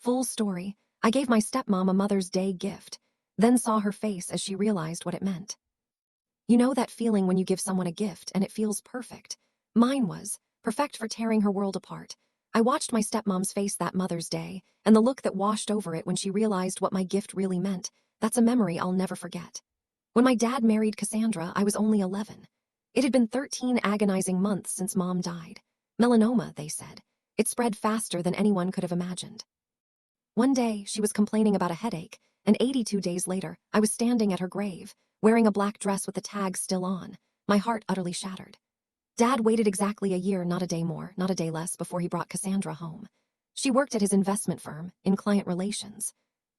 Full story, I gave my stepmom a Mother's Day gift, then saw her face as she realized what it meant. You know that feeling when you give someone a gift and it feels perfect? Mine was perfect for tearing her world apart. I watched my stepmom's face that Mother's Day, and the look that washed over it when she realized what my gift really meant. That's a memory I'll never forget. When my dad married Cassandra, I was only 11. It had been 13 agonizing months since Mom died. Melanoma, they said. It spread faster than anyone could have imagined. One day, she was complaining about a headache, and 82 days later, I was standing at her grave, wearing a black dress with the tag still on, my heart utterly shattered. Dad waited exactly a year, not a day more, not a day less, before he brought Cassandra home. She worked at his investment firm, in client relations.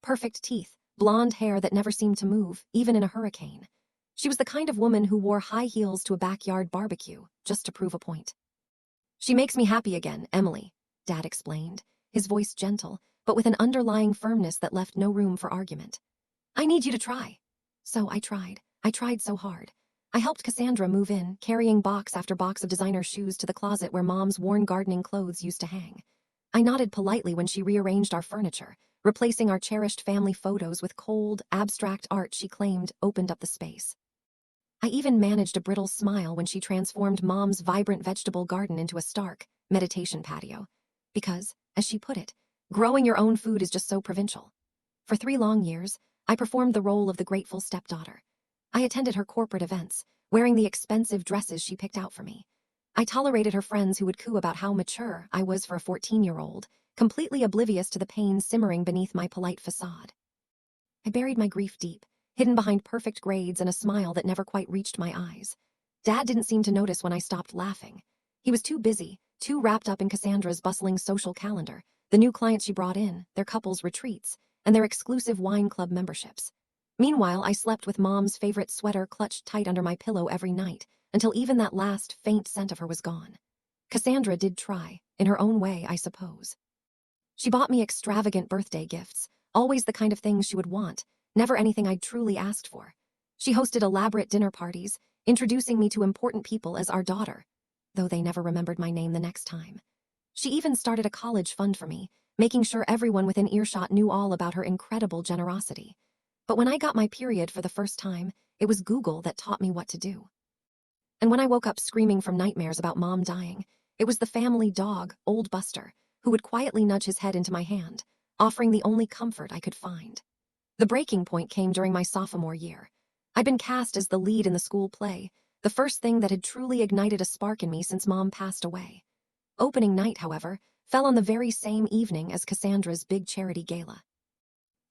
Perfect teeth, blonde hair that never seemed to move, even in a hurricane. She was the kind of woman who wore high heels to a backyard barbecue, just to prove a point. She makes me happy again, Emily, Dad explained, his voice gentle, but with an underlying firmness that left no room for argument. I need you to try. So I tried. I tried so hard. I helped Cassandra move in, carrying box after box of designer shoes to the closet where Mom's worn gardening clothes used to hang. I nodded politely when she rearranged our furniture, replacing our cherished family photos with cold, abstract art she claimed opened up the space. I even managed a brittle smile when she transformed Mom's vibrant vegetable garden into a stark meditation patio. Because, as she put it, growing your own food is just so provincial. For 3 long years, I performed the role of the grateful stepdaughter. I attended her corporate events, wearing the expensive dresses she picked out for me. I tolerated her friends who would coo about how mature I was for a 14-year-old, completely oblivious to the pain simmering beneath my polite facade. I buried my grief deep, hidden behind perfect grades and a smile that never quite reached my eyes. Dad didn't seem to notice when I stopped laughing. He was too busy, too wrapped up in Cassandra's bustling social calendar, the new clients she brought in, their couples' retreats, and their exclusive wine club memberships. Meanwhile, I slept with Mom's favorite sweater clutched tight under my pillow every night, until even that last faint scent of her was gone. Cassandra did try, in her own way, I suppose. She bought me extravagant birthday gifts, always the kind of things she would want, never anything I'd truly asked for. She hosted elaborate dinner parties, introducing me to important people as our daughter, though they never remembered my name the next time. She even started a college fund for me, making sure everyone within earshot knew all about her incredible generosity. But when I got my period for the first time, it was Google that taught me what to do. And when I woke up screaming from nightmares about Mom dying, it was the family dog, Old Buster, who would quietly nudge his head into my hand, offering the only comfort I could find. The breaking point came during my sophomore year. I'd been cast as the lead in the school play, the first thing that had truly ignited a spark in me since Mom passed away. Opening night, however, fell on the very same evening as Cassandra's big charity gala.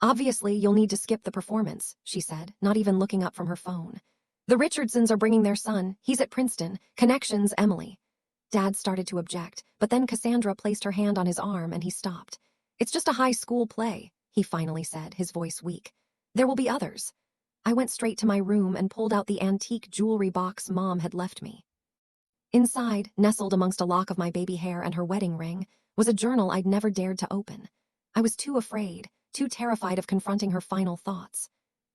Obviously, you'll need to skip the performance, she said, not even looking up from her phone. The Richardsons are bringing their son. He's at Princeton. Connections, Emily. Dad started to object, but then Cassandra placed her hand on his arm and he stopped. It's just a high school play, he finally said, his voice weak. There will be others. I went straight to my room and pulled out the antique jewelry box Mom had left me. Inside, nestled amongst a lock of my baby hair and her wedding ring, was a journal I'd never dared to open. I was too afraid, too terrified of confronting her final thoughts.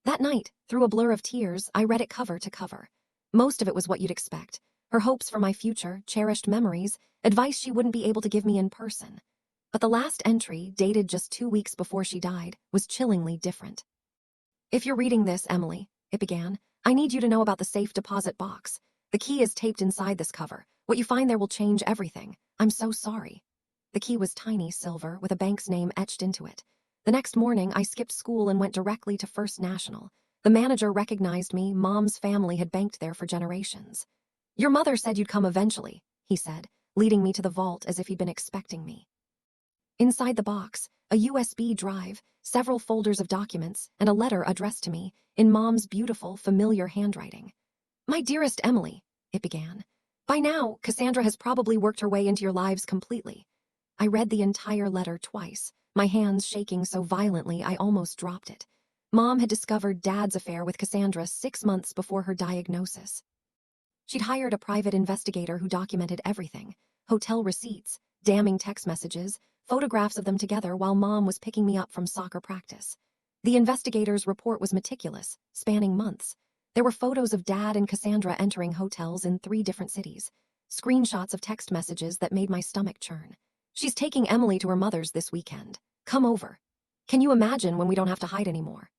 That night, through a blur of tears, I read it cover to cover. Most of it was what you'd expect. Her hopes for my future, cherished memories, advice she wouldn't be able to give me in person. But the last entry, dated just 2 weeks before she died, was chillingly different. If you're reading this, Emily, it began, I need you to know about the safe deposit box. The key is taped inside this cover. What you find there will change everything. I'm so sorry. The key was tiny silver with a bank's name etched into it. The next morning, I skipped school and went directly to First National. The manager recognized me. Mom's family had banked there for generations. Your mother said you'd come eventually, he said, leading me to the vault as if he'd been expecting me. Inside the box, a USB drive, several folders of documents, and a letter addressed to me in Mom's beautiful, familiar handwriting. My dearest Emily, it began. By now, Cassandra has probably worked her way into your lives completely. I read the entire letter twice, my hands shaking so violently I almost dropped it. Mom had discovered Dad's affair with Cassandra 6 months before her diagnosis. She'd hired a private investigator who documented everything, hotel receipts, damning text messages, photographs of them together while Mom was picking me up from soccer practice. The investigator's report was meticulous, spanning months. There were photos of Dad and Cassandra entering hotels in 3 different cities, screenshots of text messages that made my stomach churn. She's taking Emily to her mother's this weekend. Come over. Can you imagine when we don't have to hide anymore?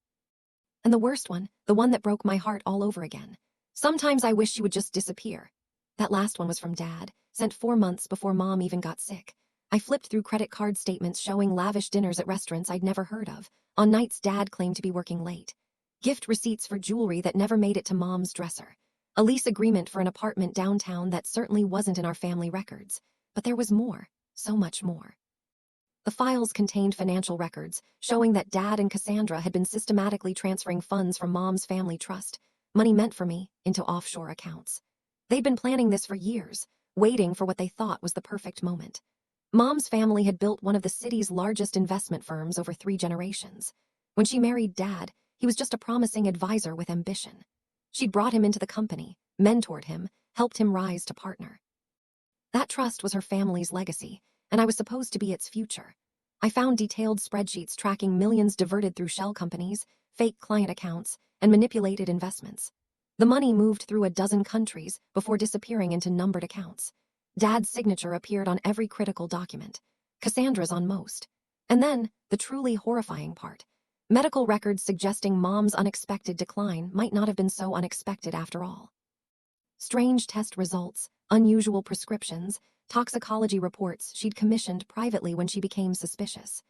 And the worst one, the one that broke my heart all over again. Sometimes I wish she would just disappear. That last one was from Dad, sent 4 months before Mom even got sick. I flipped through credit card statements showing lavish dinners at restaurants I'd never heard of, on nights Dad claimed to be working late. Gift receipts for jewelry that never made it to Mom's dresser. A lease agreement for an apartment downtown that certainly wasn't in our family records. But there was more, so much more. The files contained financial records showing that Dad and Cassandra had been systematically transferring funds from Mom's family trust, money meant for me, into offshore accounts. They'd been planning this for years, waiting for what they thought was the perfect moment. Mom's family had built one of the city's largest investment firms over 3 generations. When she married Dad, he was just a promising advisor with ambition. She'd brought him into the company, mentored him, helped him rise to partner. That trust was her family's legacy, and I was supposed to be its future. I found detailed spreadsheets tracking millions diverted through shell companies, fake client accounts, and manipulated investments. The money moved through a dozen countries before disappearing into numbered accounts. Dad's signature appeared on every critical document, Cassandra's on most. And then, the truly horrifying part. Medical records suggesting Mom's unexpected decline might not have been so unexpected after all. Strange test results, unusual prescriptions, toxicology reports she'd commissioned privately when she became suspicious.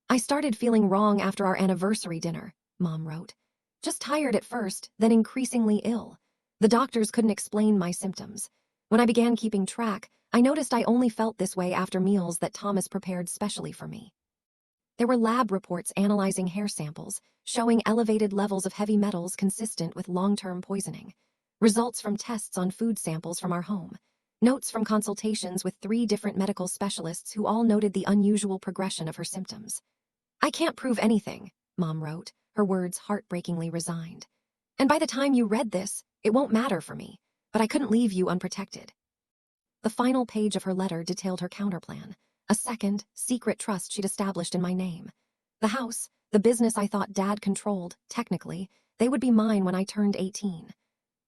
I started feeling wrong after our anniversary dinner, Mom wrote. Just tired at first, then increasingly ill. The doctors couldn't explain my symptoms. When I began keeping track, I noticed I only felt this way after meals that Thomas prepared specially for me. There were lab reports analyzing hair samples, showing elevated levels of heavy metals consistent with long-term poisoning. Results from tests on food samples from our home. Notes from consultations with 3 different medical specialists who all noted the unusual progression of her symptoms. I can't prove anything, Mom wrote, her words heartbreakingly resigned. And by the time you read this, it won't matter for me, but I couldn't leave you unprotected. The final page of her letter detailed her counterplan, a second, secret trust she'd established in my name. The house, the business I thought Dad controlled, technically, they would be mine when I turned 18.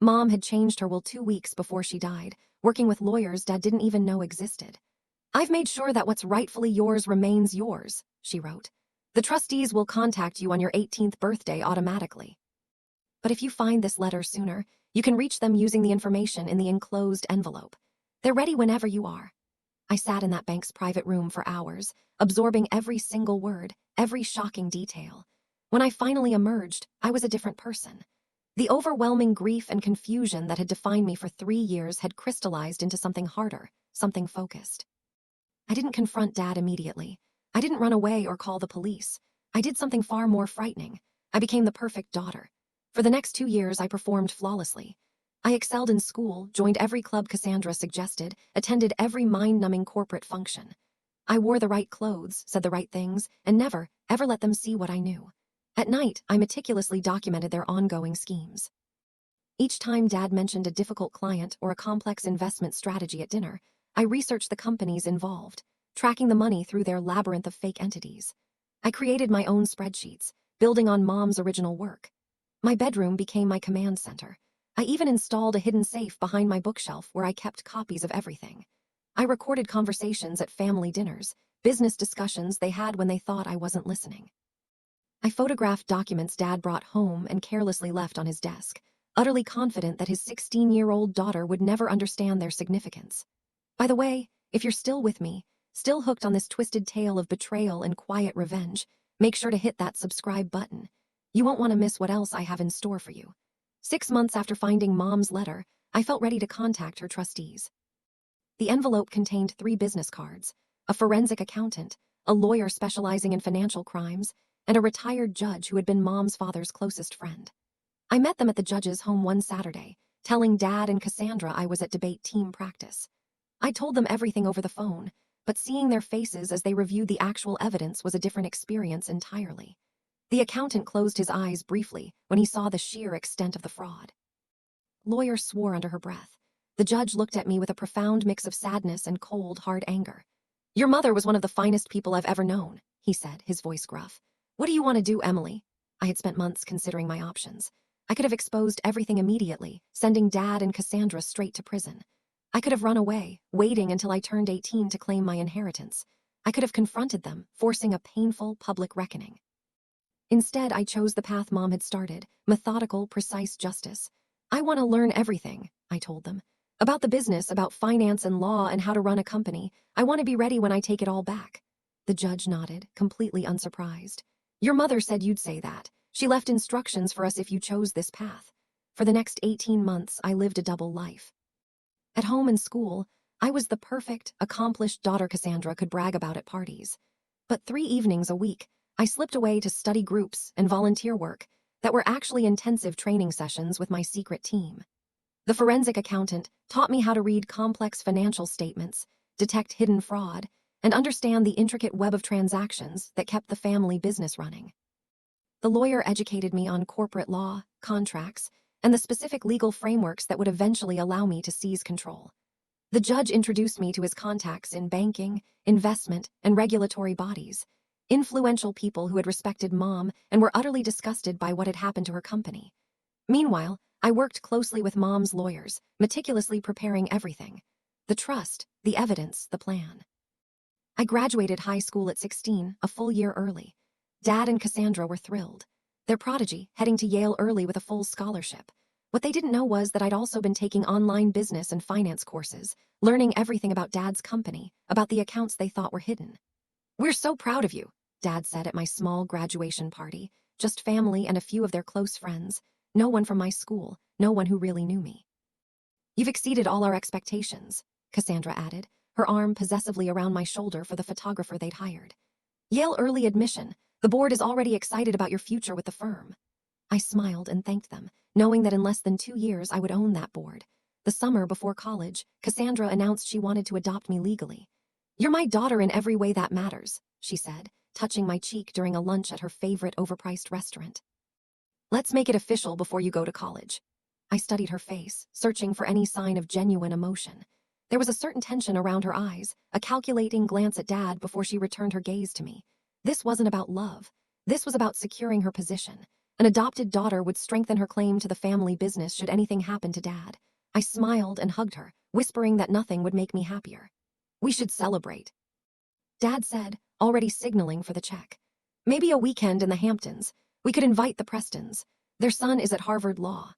Mom had changed her will 2 weeks before she died, working with lawyers Dad didn't even know existed. I've made sure that what's rightfully yours remains yours, she wrote. The trustees will contact you on your 18th birthday automatically. But if you find this letter sooner, you can reach them using the information in the enclosed envelope. They're ready whenever you are. I sat in that bank's private room for hours, absorbing every single word, every shocking detail. When I finally emerged, I was a different person. The overwhelming grief and confusion that had defined me for 3 years had crystallized into something harder, something focused. I didn't confront Dad immediately. I didn't run away or call the police. I did something far more frightening. I became the perfect daughter. For the next 2 years, I performed flawlessly. I excelled in school, joined every club Cassandra suggested, attended every mind-numbing corporate function. I wore the right clothes, said the right things, and never, ever let them see what I knew. At night, I meticulously documented their ongoing schemes. Each time Dad mentioned a difficult client or a complex investment strategy at dinner, I researched the companies involved, tracking the money through their labyrinth of fake entities. I created my own spreadsheets, building on Mom's original work. My bedroom became my command center. I even installed a hidden safe behind my bookshelf where I kept copies of everything. I recorded conversations at family dinners, business discussions they had when they thought I wasn't listening. I photographed documents Dad brought home and carelessly left on his desk, utterly confident that his 16-year-old daughter would never understand their significance. By the way, if you're still with me, still hooked on this twisted tale of betrayal and quiet revenge, make sure to hit that subscribe button. You won't want to miss what else I have in store for you. 6 months after finding Mom's letter, I felt ready to contact her trustees. The envelope contained 3 business cards, a forensic accountant, a lawyer specializing in financial crimes, and a retired judge who had been Mom's father's closest friend. I met them at the judge's home one Saturday, telling Dad and Cassandra I was at debate team practice. I told them everything over the phone, but seeing their faces as they reviewed the actual evidence was a different experience entirely. The accountant closed his eyes briefly when he saw the sheer extent of the fraud. Lawyer swore under her breath. The judge looked at me with a profound mix of sadness and cold, hard anger. "Your mother was one of the finest people I've ever known," he said, his voice gruff. "What do you want to do, Emily?" I had spent months considering my options. I could have exposed everything immediately, sending Dad and Cassandra straight to prison. I could have run away, waiting until I turned 18 to claim my inheritance. I could have confronted them, forcing a painful public reckoning. Instead, I chose the path Mom had started, methodical, precise justice. I want to learn everything, I told them. About the business, about finance and law, and how to run a company. I want to be ready when I take it all back. The judge nodded, completely unsurprised. Your mother said you'd say that. She left instructions for us if you chose this path. For the next 18 months, I lived a double life. At home and school, I was the perfect, accomplished daughter Cassandra could brag about at parties. But 3 evenings a week, I slipped away to study groups and volunteer work that were actually intensive training sessions with my secret team. The forensic accountant taught me how to read complex financial statements, detect hidden fraud, and understand the intricate web of transactions that kept the family business running. The lawyer educated me on corporate law, contracts, and the specific legal frameworks that would eventually allow me to seize control. The judge introduced me to his contacts in banking, investment, and regulatory bodies, influential people who had respected Mom and were utterly disgusted by what had happened to her company. Meanwhile, I worked closely with Mom's lawyers, meticulously preparing everything. The trust, the evidence, the plan. I graduated high school at 16, a full year early. Dad and Cassandra were thrilled. Their prodigy, heading to Yale early with a full scholarship. What they didn't know was that I'd also been taking online business and finance courses, learning everything about Dad's company, about the accounts they thought were hidden. We're so proud of you, Dad said at my small graduation party, just family and a few of their close friends, no one from my school, no one who really knew me. You've exceeded all our expectations, Cassandra added, her arm possessively around my shoulder for the photographer they'd hired. Yale early admission. The board is already excited about your future with the firm. I smiled and thanked them, knowing that in less than 2 years I would own that board. The summer before college, Cassandra announced she wanted to adopt me legally. You're my daughter in every way that matters, she said, touching my cheek during a lunch at her favorite overpriced restaurant. Let's make it official before you go to college. I studied her face, searching for any sign of genuine emotion. There was a certain tension around her eyes, a calculating glance at Dad before she returned her gaze to me. This wasn't about love. This was about securing her position. An adopted daughter would strengthen her claim to the family business should anything happen to Dad. I smiled and hugged her, whispering that nothing would make me happier. We should celebrate, Dad said, already signaling for the check. Maybe a weekend in the Hamptons. We could invite the Prestons. Their son is at Harvard Law.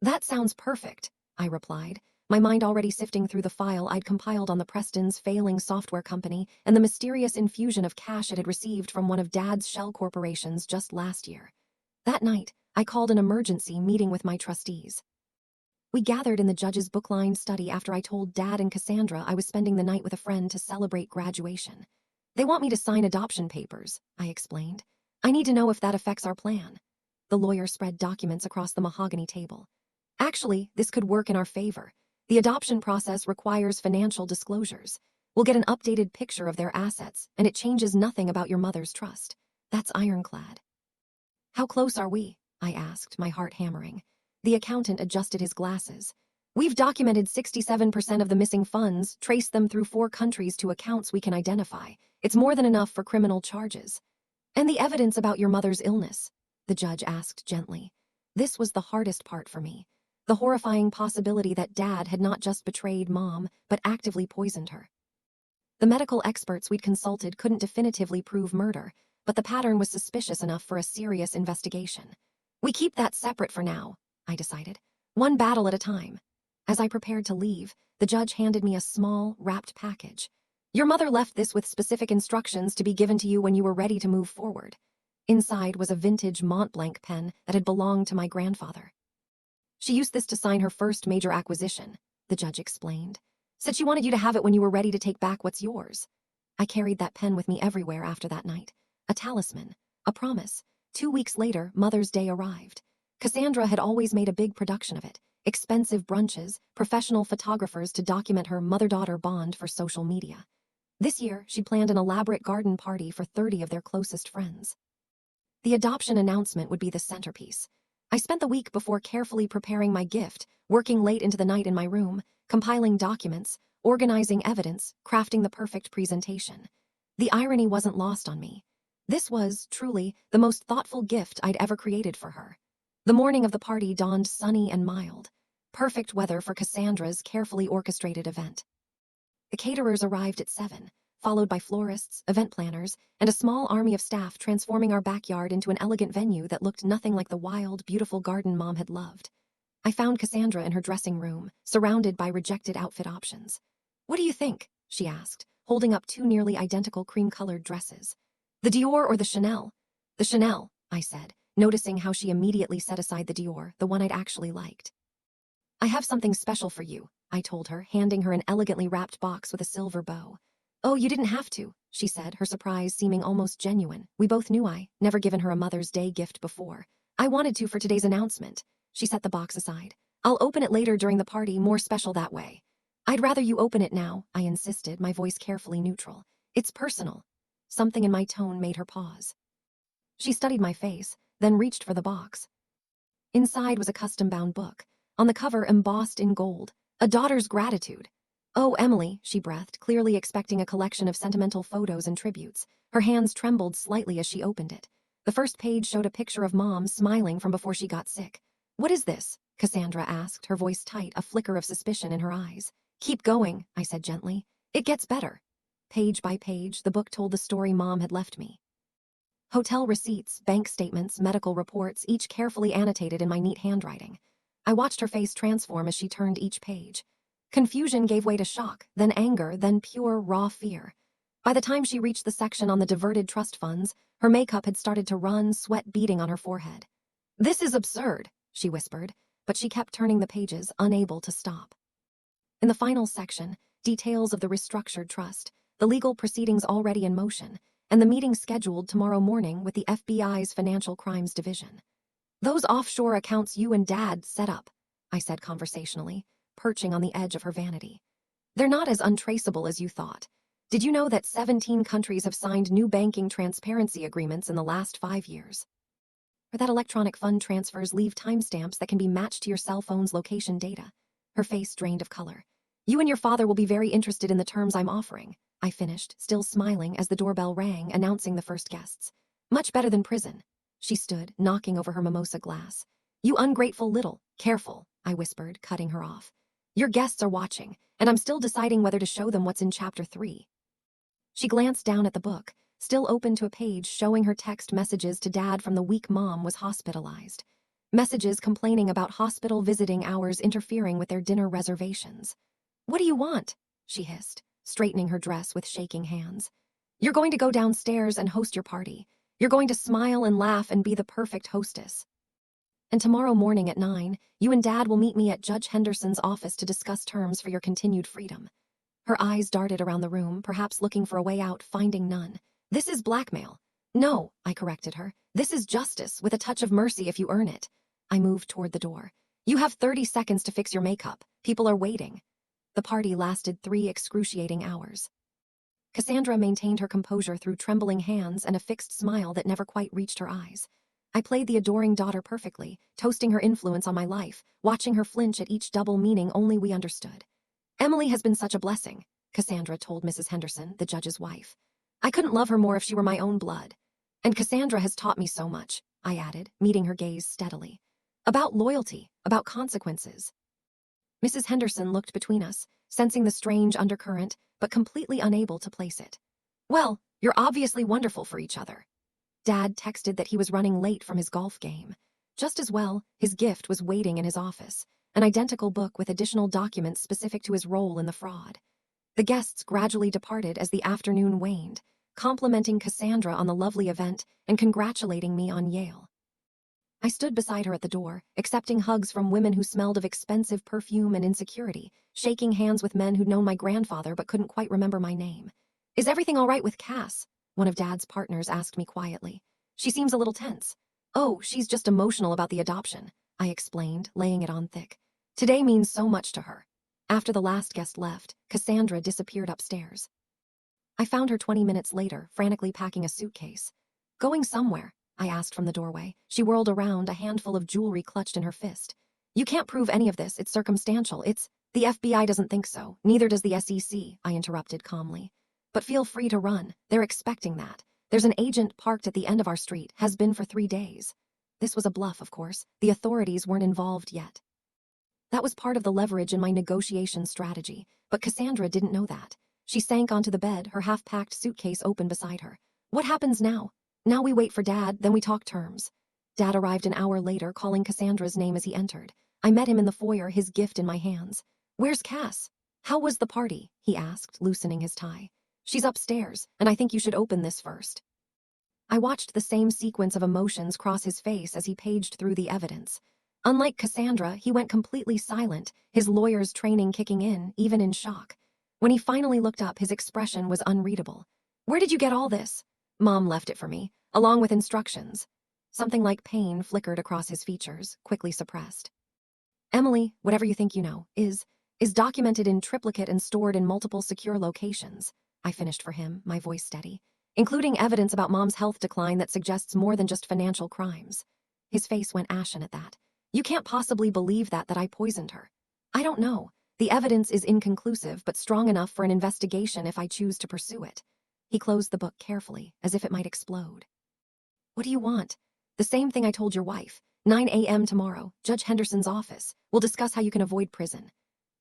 That sounds perfect, I replied, my mind already sifting through the file I'd compiled on the Prestons' failing software company and the mysterious infusion of cash it had received from one of Dad's shell corporations just last year. That night, I called an emergency meeting with my trustees. We gathered in the judge's book-lined study after I told Dad and Cassandra I was spending the night with a friend to celebrate graduation. They want me to sign adoption papers, I explained. I need to know if that affects our plan. The lawyer spread documents across the mahogany table. Actually, this could work in our favor. The adoption process requires financial disclosures. We'll get an updated picture of their assets, and it changes nothing about your mother's trust. That's ironclad. How close are we? I asked, my heart hammering. The accountant adjusted his glasses. We've documented 67% of the missing funds, traced them through 4 countries to accounts we can identify. It's more than enough for criminal charges. And the evidence about your mother's illness? The judge asked gently. This was the hardest part for me. The horrifying possibility that Dad had not just betrayed Mom, but actively poisoned her. The medical experts we'd consulted couldn't definitively prove murder, but the pattern was suspicious enough for a serious investigation. We keep that separate for now, I decided. One battle at a time. As I prepared to leave, the judge handed me a small, wrapped package. Your mother left this with specific instructions to be given to you when you were ready to move forward. Inside was a vintage Montblanc pen that had belonged to my grandfather. She used this to sign her first major acquisition, the judge explained. Said she wanted you to have it when you were ready to take back what's yours. I carried that pen with me everywhere after that night. A talisman, a promise. 2 weeks later, Mother's Day arrived. Cassandra had always made a big production of it. Expensive brunches, professional photographers to document her mother-daughter bond for social media. This year, she planned an elaborate garden party for 30 of their closest friends. The adoption announcement would be the centerpiece. I spent the week before carefully preparing my gift, working late into the night in my room, compiling documents, organizing evidence, crafting the perfect presentation. The irony wasn't lost on me. This was, truly, the most thoughtful gift I'd ever created for her. The morning of the party dawned sunny and mild. Perfect weather for Cassandra's carefully orchestrated event. The caterers arrived at 7. followed by florists, event planners, and a small army of staff transforming our backyard into an elegant venue that looked nothing like the wild, beautiful garden Mom had loved. I found Cassandra in her dressing room, surrounded by rejected outfit options. "What do you think?" she asked, holding up two nearly identical cream-colored dresses. "The Dior or the Chanel?" "The Chanel," I said, noticing how she immediately set aside the Dior, the one I'd actually liked. "I have something special for you," I told her, handing her an elegantly wrapped box with a silver bow. "Oh, you didn't have to," she said, her surprise seeming almost genuine. We both knew I never given her a Mother's Day gift before. "I wanted to for today's announcement." She set the box aside. "I'll open it later during the party, more special that way." "I'd rather you open it now," I insisted, my voice carefully neutral. "It's personal." Something in my tone made her pause. She studied my face, then reached for the box. Inside was a custom-bound book, on the cover embossed in gold, "A Daughter's Gratitude." "Oh, Emily," she breathed, clearly expecting a collection of sentimental photos and tributes. Her hands trembled slightly as she opened it. The first page showed a picture of Mom smiling from before she got sick. "What is this?" Cassandra asked, her voice tight, a flicker of suspicion in her eyes. "Keep going," I said gently. "It gets better." Page by page, the book told the story Mom had left me. Hotel receipts, bank statements, medical reports, each carefully annotated in my neat handwriting. I watched her face transform as she turned each page. Confusion gave way to shock, then anger, then pure, raw fear. By the time she reached the section on the diverted trust funds, her makeup had started to run, sweat beading on her forehead. "This is absurd," she whispered, but she kept turning the pages, unable to stop. In the final section, details of the restructured trust, the legal proceedings already in motion, and the meeting scheduled tomorrow morning with the FBI's Financial Crimes Division. "Those offshore accounts you and Dad set up," I said conversationally, perching on the edge of her vanity. "They're not as untraceable as you thought. Did you know that 17 countries have signed new banking transparency agreements in the last 5 years? Or that electronic fund transfers leave timestamps that can be matched to your cell phone's location data?" Her face drained of color. "You and your father will be very interested in the terms I'm offering," I finished, still smiling as the doorbell rang, announcing the first guests. "Much better than prison." She stood, knocking over her mimosa glass. "You ungrateful little..." "Careful," I whispered, cutting her off. "Your guests are watching, and I'm still deciding whether to show them what's in Chapter 3. She glanced down at the book, still open to a page showing her text messages to Dad from the week Mom was hospitalized. Messages complaining about hospital visiting hours interfering with their dinner reservations. "What do you want?" she hissed, straightening her dress with shaking hands. "You're going to go downstairs and host your party. You're going to smile and laugh and be the perfect hostess. And tomorrow morning at 9, you and Dad will meet me at Judge Henderson's office to discuss terms for your continued freedom." Her eyes darted around the room, perhaps looking for a way out, finding none. "This is blackmail." "No," I corrected her. "This is justice, with a touch of mercy if you earn it." I moved toward the door. "You have 30 seconds to fix your makeup. People are waiting." The party lasted 3 excruciating hours. Cassandra maintained her composure through trembling hands and a fixed smile that never quite reached her eyes. I played the adoring daughter perfectly, toasting her influence on my life, watching her flinch at each double meaning only we understood. "Emily has been such a blessing," Cassandra told Mrs. Henderson, the judge's wife. "I couldn't love her more if she were my own blood. And Cassandra has taught me so much," I added, meeting her gaze steadily. "About loyalty, about consequences." Mrs. Henderson looked between us, sensing the strange undercurrent, but completely unable to place it. "Well, you're obviously wonderful for each other." Dad texted that he was running late from his golf game. Just as well, his gift was waiting in his office, an identical book with additional documents specific to his role in the fraud. The guests gradually departed as the afternoon waned, complimenting Cassandra on the lovely event and congratulating me on Yale. I stood beside her at the door, accepting hugs from women who smelled of expensive perfume and insecurity, shaking hands with men who'd known my grandfather but couldn't quite remember my name. "Is everything all right with Cass?" one of Dad's partners asked me quietly. "She seems a little tense." "Oh, she's just emotional about the adoption," I explained, laying it on thick. "Today means so much to her." After the last guest left, Cassandra disappeared upstairs. I found her 20 minutes later, frantically packing a suitcase. "Going somewhere?" I asked from the doorway. She whirled around, a handful of jewelry clutched in her fist. "You can't prove any of this, it's circumstantial, The FBI doesn't think so, neither does the SEC, I interrupted calmly. "But feel free to run, they're expecting that. There's an agent parked at the end of our street, has been for 3 days. This was a bluff, of course, the authorities weren't involved yet. That was part of the leverage in my negotiation strategy, but Cassandra didn't know that. She sank onto the bed, her half-packed suitcase open beside her. What happens now? Now we wait for Dad, then we talk terms. Dad arrived an hour later, calling Cassandra's name as he entered. I met him in the foyer, his gift in my hands. Where's Cass? How was the party? He asked, loosening his tie. She's upstairs, and I think you should open this first. I watched the same sequence of emotions cross his face as he paged through the evidence. Unlike Cassandra, he went completely silent, his lawyer's training kicking in, even in shock. When he finally looked up, his expression was unreadable. Where did you get all this? Mom left it for me, along with instructions. Something like pain flickered across his features, quickly suppressed. Emily, whatever you think you know, is documented in triplicate and stored in multiple secure locations. I finished for him, my voice steady, including evidence about Mom's health decline that suggests more than just financial crimes. His face went ashen at that. You can't possibly believe that I poisoned her. I don't know. The evidence is inconclusive, but strong enough for an investigation if I choose to pursue it. He closed the book carefully, as if it might explode. What do you want? The same thing I told your wife. 9 a.m. tomorrow, Judge Henderson's office. We'll discuss how you can avoid prison.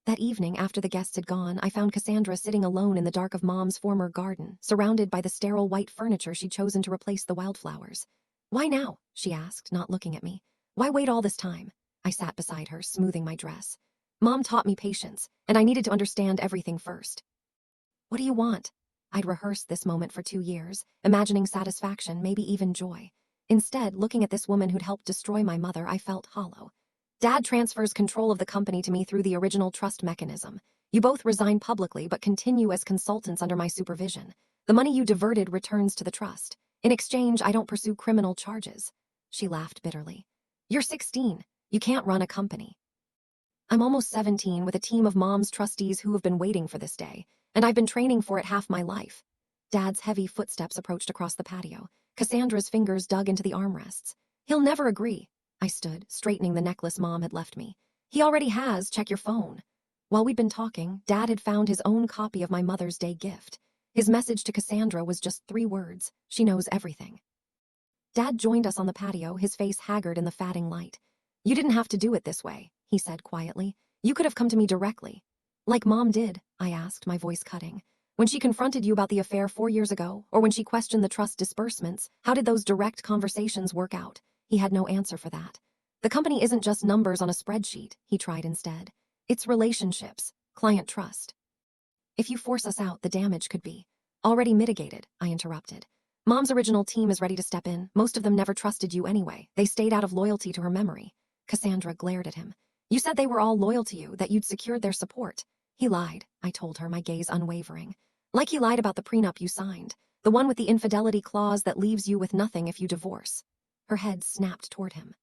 That evening, after the guests had gone, I found Cassandra sitting alone in the dark of Mom's former garden, surrounded by the sterile white furniture she'd chosen to replace the wildflowers. Why now? She asked, not looking at me. Why wait all this time? I sat beside her, smoothing my dress. Mom taught me patience, and I needed to understand everything first. What do you want? I'd rehearsed this moment for 2 years, imagining satisfaction, maybe even joy. Instead, looking at this woman who'd helped destroy my mother, I felt hollow. Dad transfers control of the company to me through the original trust mechanism. You both resign publicly but continue as consultants under my supervision. The money you diverted returns to the trust. In exchange, I don't pursue criminal charges. She laughed bitterly. You're 16. You can't run a company. I'm almost 17 with a team of Mom's trustees who have been waiting for this day, and I've been training for it half my life. Dad's heavy footsteps approached across the patio. Cassandra's fingers dug into the armrests. He'll never agree. I stood, straightening the necklace Mom had left me. He already has. Check your phone. While we'd been talking, Dad had found his own copy of my Mother's Day gift. His message to Cassandra was just 3 words. She knows everything. Dad joined us on the patio, his face haggard in the fading light. You didn't have to do it this way, he said quietly. You could have come to me directly. Like Mom did, I asked, my voice cutting. When she confronted you about the affair 4 years ago, or when she questioned the trust disbursements, how did those direct conversations work out? He had no answer for that. The company isn't just numbers on a spreadsheet, he tried instead. It's relationships, client trust. If you force us out, the damage could be already mitigated, I interrupted. Mom's original team is ready to step in. Most of them never trusted you anyway. They stayed out of loyalty to her memory. Cassandra glared at him. You said they were all loyal to you, that you'd secured their support. He lied, I told her, my gaze unwavering. Like he lied about the prenup you signed, the one with the infidelity clause that leaves you with nothing if you divorce. Her head snapped toward him.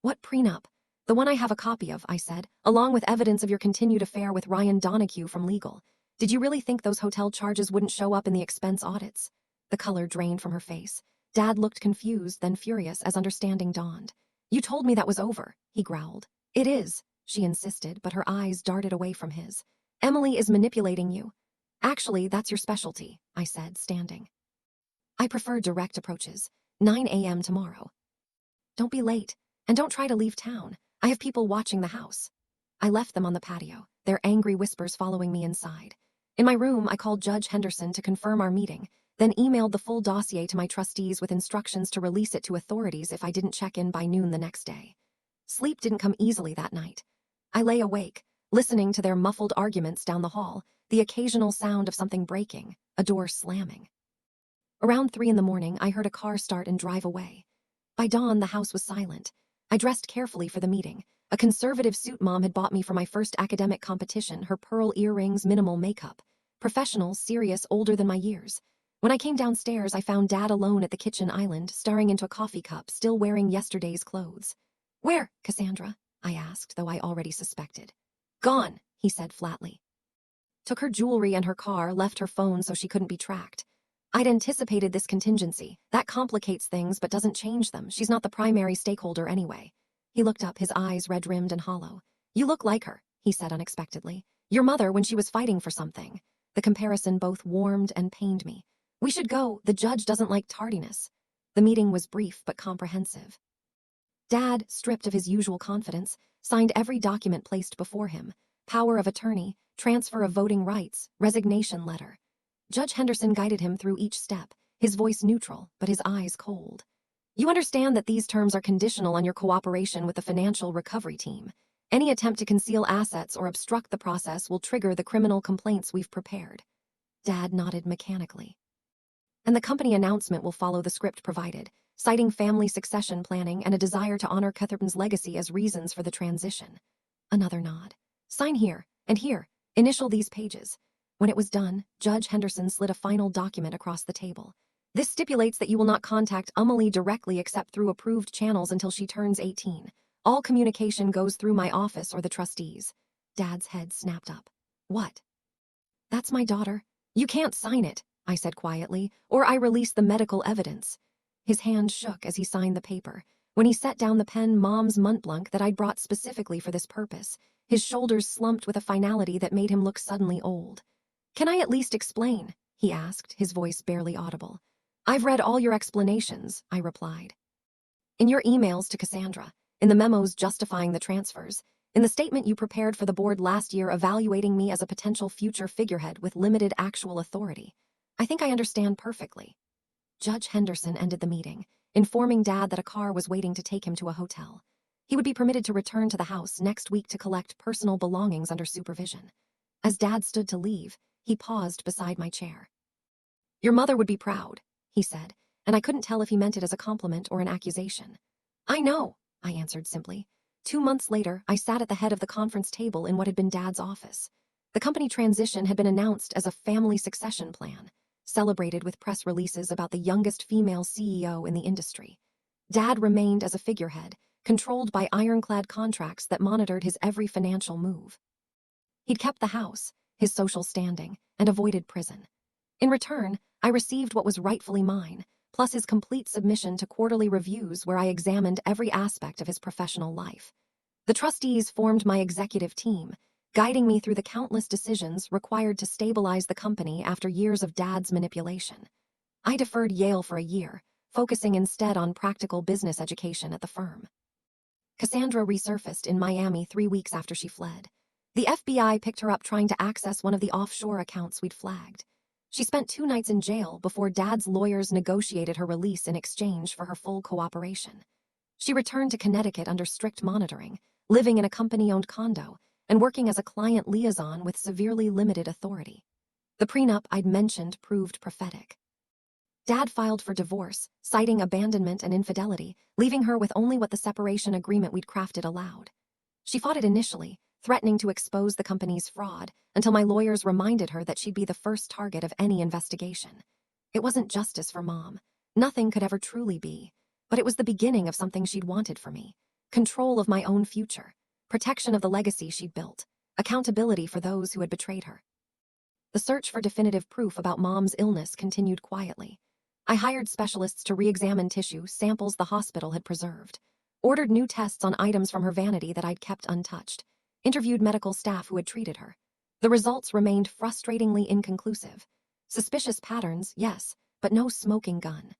What prenup? The one I have a copy of, I said, along with evidence of your continued affair with Ryan Donahue from legal. Did you really think those hotel charges wouldn't show up in the expense audits? The color drained from her face. Dad looked confused, then furious as understanding dawned. You told me that was over, he growled. It is, she insisted, but her eyes darted away from his. Emily is manipulating you. Actually, that's your specialty, I said, standing. I prefer direct approaches. 9 a.m. tomorrow. Don't be late, and don't try to leave town. I have people watching the house. I left them on the patio, their angry whispers following me inside. In my room, I called Judge Henderson to confirm our meeting, then emailed the full dossier to my trustees with instructions to release it to authorities if I didn't check in by noon the next day. Sleep didn't come easily that night. I lay awake, listening to their muffled arguments down the hall, the occasional sound of something breaking, a door slamming. Around 3 in the morning, I heard a car start and drive away. By dawn, the house was silent. I dressed carefully for the meeting. A conservative suit Mom had bought me for my first academic competition, her pearl earrings, minimal makeup. Professional, serious, older than my years. When I came downstairs, I found Dad alone at the kitchen island, staring into a coffee cup, still wearing yesterday's clothes. Where, Cassandra? I asked, though I already suspected. Gone, he said flatly. Took her jewelry and her car, left her phone so she couldn't be tracked. I'd anticipated this contingency. That complicates things but doesn't change them. She's not the primary stakeholder anyway. He looked up, his eyes red-rimmed and hollow. You look like her, he said unexpectedly. Your mother when she was fighting for something. The comparison both warmed and pained me. We should go. The judge doesn't like tardiness. The meeting was brief but comprehensive. Dad, stripped of his usual confidence, signed every document placed before him. Power of attorney, transfer of voting rights, resignation letter. Judge Henderson guided him through each step, his voice neutral, but his eyes cold. You understand that these terms are conditional on your cooperation with the financial recovery team. Any attempt to conceal assets or obstruct the process will trigger the criminal complaints we've prepared. Dad nodded mechanically. And the company announcement will follow the script provided, citing family succession planning and a desire to honor Catherine's legacy as reasons for the transition. Another nod. Sign here, and here, initial these pages. When it was done, Judge Henderson slid a final document across the table. This stipulates that you will not contact Amelie directly except through approved channels until she turns 18. All communication goes through my office or the trustees. Dad's head snapped up. What? That's my daughter. You can't sign it, I said quietly, or I release the medical evidence. His hand shook as he signed the paper. When he set down the pen, Mom's Montblanc that I'd brought specifically for this purpose, his shoulders slumped with a finality that made him look suddenly old. Can I at least explain? He asked, his voice barely audible. I've read all your explanations, I replied. In your emails to Cassandra, in the memos justifying the transfers, in the statement you prepared for the board last year evaluating me as a potential future figurehead with limited actual authority. I think I understand perfectly. Judge Henderson ended the meeting, informing Dad that a car was waiting to take him to a hotel. He would be permitted to return to the house next week to collect personal belongings under supervision. As Dad stood to leave, he paused beside my chair. Your mother would be proud, he said, and I couldn't tell if he meant it as a compliment or an accusation. I know, I answered simply. 2 months later, I sat at the head of the conference table in what had been Dad's office. The company transition had been announced as a family succession plan, celebrated with press releases about the youngest female CEO in the industry. Dad remained as a figurehead, controlled by ironclad contracts that monitored his every financial move. He'd kept the house, his social standing, and avoided prison. In return, I received what was rightfully mine, plus his complete submission to quarterly reviews where I examined every aspect of his professional life. The trustees formed my executive team, guiding me through the countless decisions required to stabilize the company after years of Dad's manipulation. I deferred Yale for a year, focusing instead on practical business education at the firm. Cassandra resurfaced in Miami 3 weeks after she fled. The FBI picked her up trying to access one of the offshore accounts we'd flagged. She spent 2 nights in jail before Dad's lawyers negotiated her release in exchange for her full cooperation. She returned to Connecticut under strict monitoring, living in a company-owned condo, and working as a client liaison with severely limited authority. The prenup I'd mentioned proved prophetic. Dad filed for divorce, citing abandonment and infidelity, leaving her with only what the separation agreement we'd crafted allowed. She fought it initially, threatening to expose the company's fraud, until my lawyers reminded her that she'd be the first target of any investigation. It wasn't justice for Mom. Nothing could ever truly be. But it was the beginning of something she'd wanted for me. Control of my own future. Protection of the legacy she'd built. Accountability for those who had betrayed her. The search for definitive proof about Mom's illness continued quietly. I hired specialists to re-examine tissue samples the hospital had preserved. Ordered new tests on items from her vanity that I'd kept untouched. Interviewed medical staff who had treated her. The results remained frustratingly inconclusive. Suspicious patterns, yes, but no smoking gun.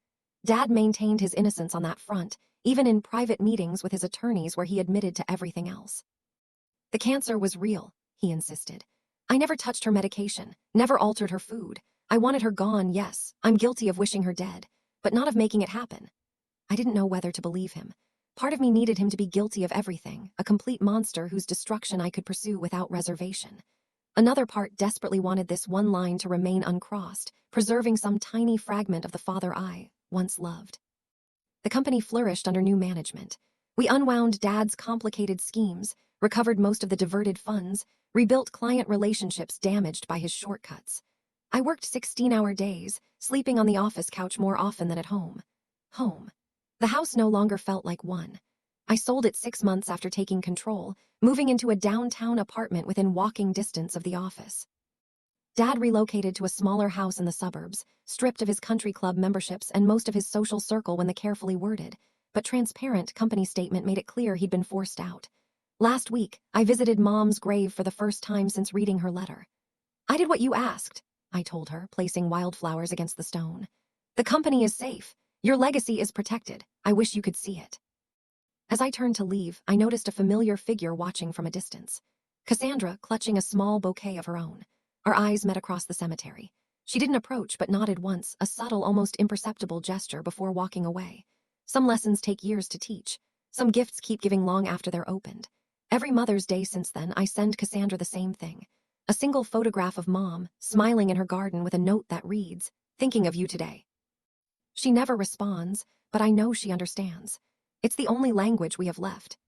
Dad maintained his innocence on that front, even in private meetings with his attorneys where he admitted to everything else. The cancer was real, he insisted. I never touched her medication, never altered her food. I wanted her gone, yes, I'm guilty of wishing her dead, but not of making it happen. I didn't know whether to believe him. Part of me needed him to be guilty of everything, a complete monster whose destruction I could pursue without reservation. Another part desperately wanted this one line to remain uncrossed, preserving some tiny fragment of the father I once loved. The company flourished under new management. We unwound Dad's complicated schemes, recovered most of the diverted funds, rebuilt client relationships damaged by his shortcuts. I worked 16-hour days, sleeping on the office couch more often than at home. Home. The house no longer felt like one. I sold it 6 months after taking control, moving into a downtown apartment within walking distance of the office. Dad relocated to a smaller house in the suburbs, stripped of his country club memberships and most of his social circle when the carefully worded, but transparent company statement made it clear he'd been forced out. Last week, I visited Mom's grave for the first time since reading her letter. I did what you asked, I told her, placing wildflowers against the stone. The company is safe. Your legacy is protected. I wish you could see it. As I turned to leave, I noticed a familiar figure watching from a distance. Cassandra clutching a small bouquet of her own. Our eyes met across the cemetery. She didn't approach but nodded once, a subtle, almost imperceptible gesture before walking away. Some lessons take years to teach. Some gifts keep giving long after they're opened. Every Mother's Day since then, I send Cassandra the same thing. A single photograph of Mom, smiling in her garden with a note that reads, "Thinking of you today." She never responds, but I know she understands. It's the only language we have left.